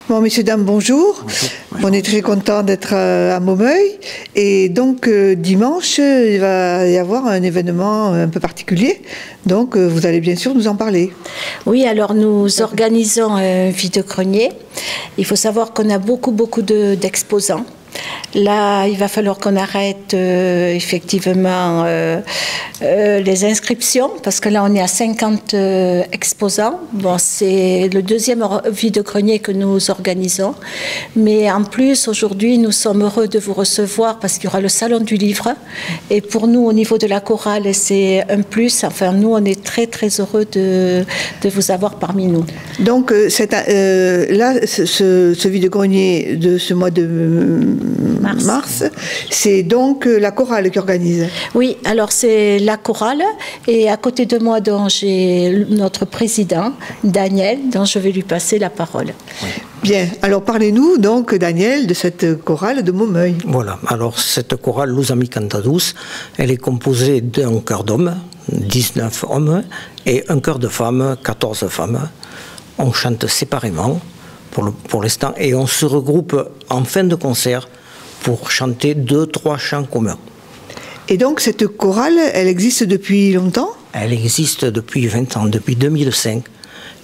Bon, messieurs, dames, bonjour. Bonjour. On est très content d'être à Maumeuil. Et donc, dimanche, il va y avoir un événement un peu particulier. Donc, vous allez bien sûr nous en parler. Oui, alors nous organisons un vide-grenier. Il faut savoir qu'on a beaucoup d'exposants. Là, il va falloir qu'on arrête effectivement les inscriptions, parce que là, on est à 50 exposants. Bon, c'est le deuxième vide-grenier que nous organisons. Mais en plus, aujourd'hui, nous sommes heureux de vous recevoir parce qu'il y aura le Salon du Livre. Et pour nous, au niveau de la chorale, c'est un plus. Enfin, nous, on est très, très heureux de vous avoir parmi nous. Donc, là, ce vide-grenier de ce mois de mars, c'est donc la chorale qui organise. Oui, alors c'est la chorale et à côté de moi, donc, j'ai notre président, Daniel, dont je vais lui passer la parole. Oui. Bien, alors parlez-nous donc, Daniel, de cette chorale de Maumeuil. Voilà, alors cette chorale Luz Ami Canta Douce, elle est composée d'un chœur d'hommes, 19 hommes, et un chœur de femmes, 14 femmes. On chante séparément pour l'instant et on se regroupe en fin de concert pour chanter 2-3 chants communs. Et donc cette chorale, elle existe depuis longtemps? Elle existe depuis 20 ans, depuis 2005.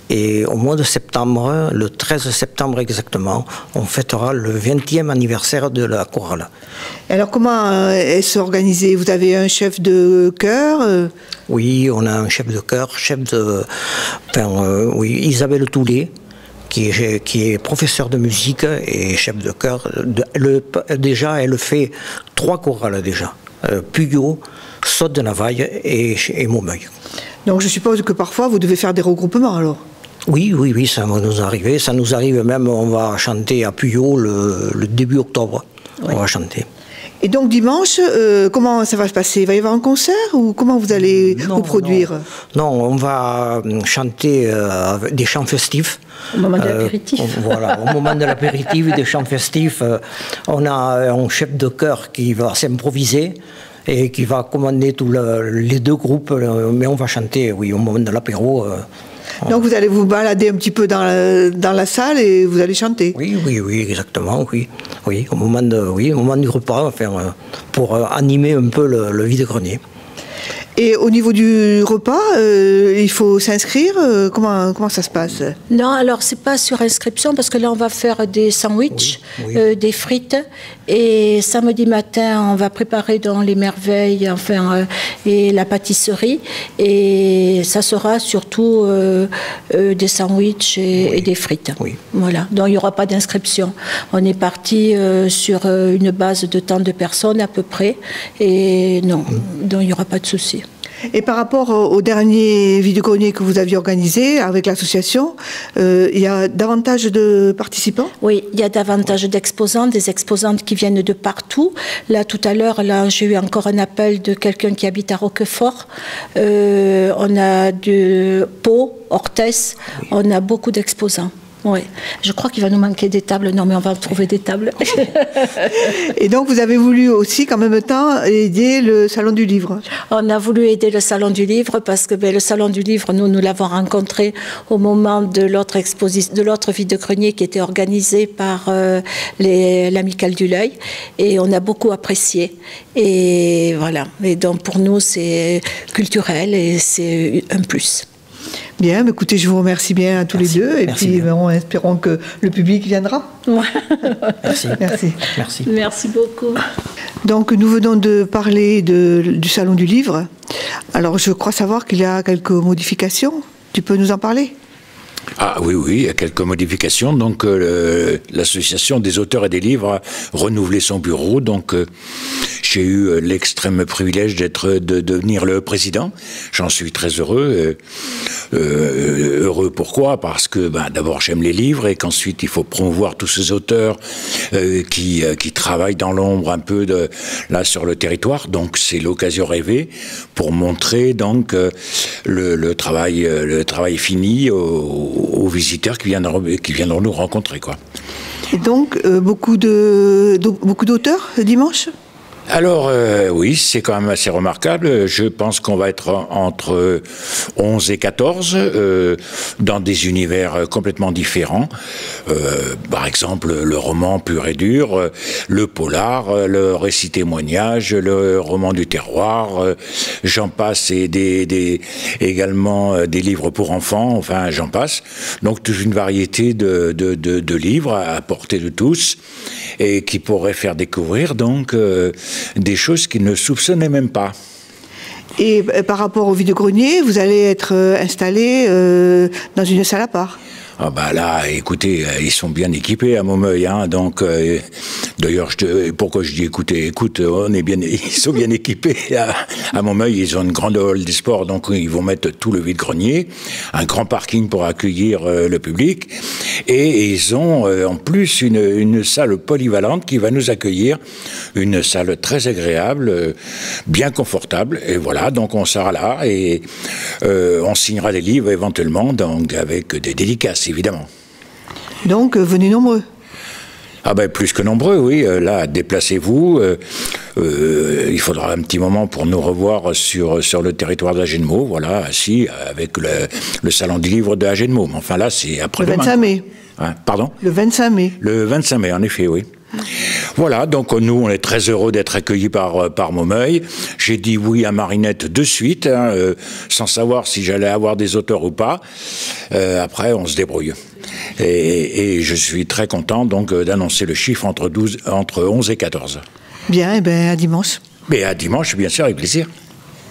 Et au mois de septembre, le 13 septembre exactement, on fêtera le 20e anniversaire de la chorale. Alors comment est-ce organisé? Vous avez un chef de chœur? Oui, on a un chef de chœur, oui, Isabelle Toulet, qui est professeur de musique et chef de chœur. Déjà, elle fait 3 chorales déjà. Puyot, Sotte de Navaille et Maumeuil. Donc je suppose que parfois vous devez faire des regroupements alors? Oui, ça va nous arriver. Ça nous arrive même, on va chanter à Puyot le début octobre. Oui. On va chanter. Et donc dimanche, comment ça va se passer? Il va y avoir un concert ou comment vous allez vous produire? Non, on va chanter des chants festifs. Au moment de l'apéritif. Voilà, au moment de l'apéritif, des chants festifs. On a un chef de chœur qui va s'improviser et qui va commander tous les 2 groupes. Mais on va chanter, oui, au moment de l'apéro. Donc vous allez vous balader un petit peu dans la salle et vous allez chanter. Oui, exactement, oui. Au moment du repas, enfin, pour animer un peu le vide-grenier. Et au niveau du repas, il faut s'inscrire? Comment ça se passe? Non, alors c'est pas sur inscription parce que là on va faire des sandwichs, des frites et samedi matin on va préparer dans les merveilles, enfin et la pâtisserie et ça sera surtout des sandwichs et des frites. Oui. Voilà, donc il n'y aura pas d'inscription. On est parti sur une base de tant de personnes à peu près et non, donc il n'y aura pas de souci. Et par rapport au dernier vide-grenier que vous aviez organisé avec l'association, il y a davantage de participants? Oui, il y a davantage d'exposants, des exposantes qui viennent de partout. Là, tout à l'heure, j'ai eu encore un appel de quelqu'un qui habite à Roquefort. On a de Pau, Orthès, on a beaucoup d'exposants. Oui, je crois qu'il va nous manquer des tables. Non, mais on va trouver des tables. Et donc, vous avez voulu aussi, en même temps, aider le Salon du Livre? On a voulu aider le Salon du Livre parce que le Salon du Livre, nous l'avons rencontré au moment de l'autre vide-grenier qui était organisé par l'Amicale du L'Œil. Et on a beaucoup apprécié. Et voilà. Et donc, pour nous, c'est culturel et c'est un plus. Bien, écoutez, je vous remercie bien à tous les deux et puis espérons que le public viendra. Merci. Merci beaucoup. Donc nous venons de parler du Salon du Livre. Alors je crois savoir qu'il y a quelques modifications. Tu peux nous en parler ? Ah oui, il y a quelques modifications. Donc l'association des auteurs et des livres a renouvelé son bureau. Donc j'ai eu l'extrême privilège de devenir le président. J'en suis très heureux. Heureux pourquoi? Parce que d'abord j'aime les livres et qu'ensuite il faut promouvoir tous ces auteurs qui travaillent dans l'ombre un peu là sur le territoire. Donc c'est l'occasion rêvée pour montrer donc le travail fini aux visiteurs qui viendront nous rencontrer, quoi. Et donc beaucoup d'auteurs dimanche? Alors, oui, c'est quand même assez remarquable. Je pense qu'on va être entre 11 et 14, dans des univers complètement différents. Par exemple, le roman pur et dur, le polar, le récit témoignage, le roman du terroir, j'en passe, et également des livres pour enfants, enfin, j'en passe. Donc, toute une variété de livres à portée de tous, et qui pourraient faire découvrir, donc, des choses qu'ils ne soupçonnaient même pas. Et par rapport au vide-grenier, vous allez être installé dans une salle à part. Ah bah là, écoutez, ils sont bien équipés à Maumeuil, hein, donc d'ailleurs, pourquoi je dis écoute, ils sont bien équipés à Maumeuil. Ils ont une grande hall des sports, donc ils vont mettre tout le vide-grenier, un grand parking pour accueillir le public, et ils ont en plus une salle polyvalente qui va nous accueillir, une salle très agréable, bien confortable, et voilà, donc on sera là et on signera des livres éventuellement, donc avec des dédicaces, évidemment. Donc, venez nombreux. Ah ben, plus que nombreux, oui. Là, déplacez-vous. Il faudra un petit moment pour nous revoir sur le territoire d'Agenmaux, voilà, assis avec le salon du livre de Agenmaux. Mais enfin là, c'est après-demain. Le 25 mai. Hein, pardon ? Le 25 mai. Le 25 mai, en effet, oui. Voilà, donc nous, on est très heureux d'être accueillis par Maumeuil. J'ai dit oui à Marinette de suite, hein, sans savoir si j'allais avoir des auteurs ou pas. Après, on se débrouille. Et je suis très content donc d'annoncer le chiffre entre 11 et 14. Bien, et bien à dimanche. Mais à dimanche, bien sûr, avec plaisir.